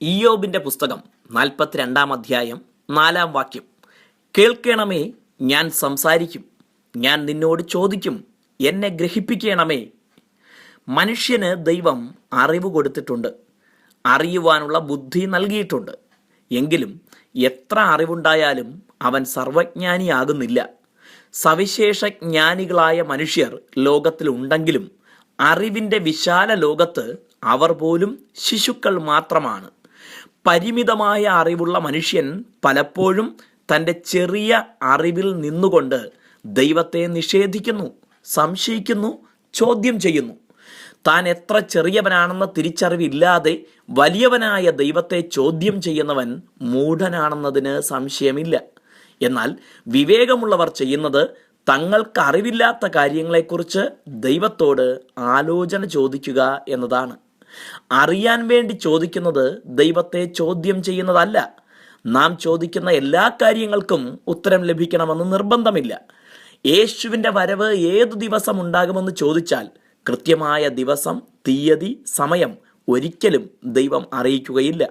ഇയ്യോബിന്റെ പുസ്തകം 42 അധ്യായം 4 വാക്യം. കേൾക്കണമേ, ഞാൻ സംസാരിക്കും, ഞാൻ നിന്നോട് ചോദിക്കും, എന്നെ ഗ്രഹിപ്പിക്കണമേ. മനുഷ്യന് ദൈവം അറിവ് കൊടുത്തിട്ടുണ്ട്, അറിയുവാനുള്ള ബുദ്ധി നൽകിയിട്ടുണ്ട്. എങ്കിലും എത്ര അറിവുണ്ടായാലും അവൻ സർവജ്ഞാനിയാകുന്നില്ല. സവിശേഷ ജ്ഞാനികളായ മനുഷ്യർ ലോകത്തിലുണ്ടെങ്കിലും അറിവിൻ്റെ വിശാല ലോകത്ത് അവർ പോലും ശിശുക്കൾ മാത്രമാണ്. പരിമിതമായ അറിവുള്ള മനുഷ്യൻ പലപ്പോഴും തൻ്റെ ചെറിയ അറിവിൽ നിന്നുകൊണ്ട് ദൈവത്തെ നിഷേധിക്കുന്നു, സംശയിക്കുന്നു, ചോദ്യം ചെയ്യുന്നു. താൻ എത്ര ചെറിയവനാണെന്ന തിരിച്ചറിവില്ലാതെ വലിയവനായ ദൈവത്തെ ചോദ്യം ചെയ്യുന്നവൻ മൂഢനാണെന്നതിന് സംശയമില്ല. എന്നാൽ വിവേകമുള്ളവർ ചെയ്യുന്നത് തങ്ങൾക്ക് അറിവില്ലാത്ത കാര്യങ്ങളെക്കുറിച്ച് ദൈവത്തോട് ആലോചന ചോദിക്കുക എന്നതാണ്. അറിയാൻ വേണ്ടി ചോദിക്കുന്നത് ദൈവത്തെ ചോദ്യം ചെയ്യുന്നതല്ല. നാം ചോദിക്കുന്ന എല്ലാ കാര്യങ്ങൾക്കും ഉത്തരം ലഭിക്കണമെന്ന് നിർബന്ധമില്ല. യേശുവിൻ്റെ വരവ് ഏതു ദിവസം ഉണ്ടാകുമെന്ന് ചോദിച്ചാൽ കൃത്യമായ ദിവസം, തീയതി, സമയം ഒരിക്കലും ദൈവം അറിയിക്കുകയില്ല.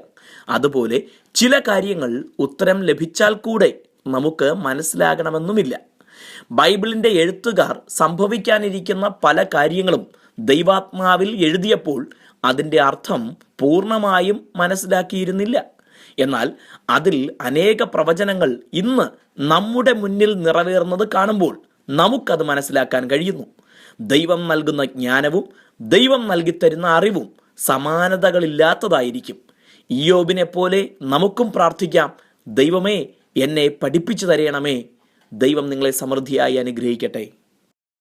അതുപോലെ ചില കാര്യങ്ങൾ ഉത്തരം ലഭിച്ചാൽ കൂടെ നമുക്ക് മനസ്സിലാകണമെന്നുമില്ല. ബൈബിളിൻ്റെ എഴുത്തുകാർ സംഭവിക്കാനിരിക്കുന്ന പല കാര്യങ്ങളും ദൈവാത്മാവിൽ എഴുതിയപ്പോൾ അതിൻ്റെ അർത്ഥം പൂർണ്ണമായും മനസ്സിലാക്കിയിരുന്നില്ല. എന്നാൽ അതിൽ അനേക പ്രവചനങ്ങൾ ഇന്ന് നമ്മുടെ മുന്നിൽ നിറവേറുന്നത് കാണുമ്പോൾ നമുക്കത് മനസ്സിലാക്കാൻ കഴിയുന്നു. ദൈവം നൽകുന്ന ജ്ഞാനവും ദൈവം നൽകിത്തരുന്ന അറിവും സമാനതകളില്ലാത്തതായിരിക്കും. ഇയ്യോബിനെ പോലെ നമുക്കും പ്രാർത്ഥിക്കാം, ദൈവമേ, എന്നെ പഠിപ്പിച്ചു തരയണമേ. ദൈവം നിങ്ങളെ സമൃദ്ധിയായി അനുഗ്രഹിക്കട്ടെ.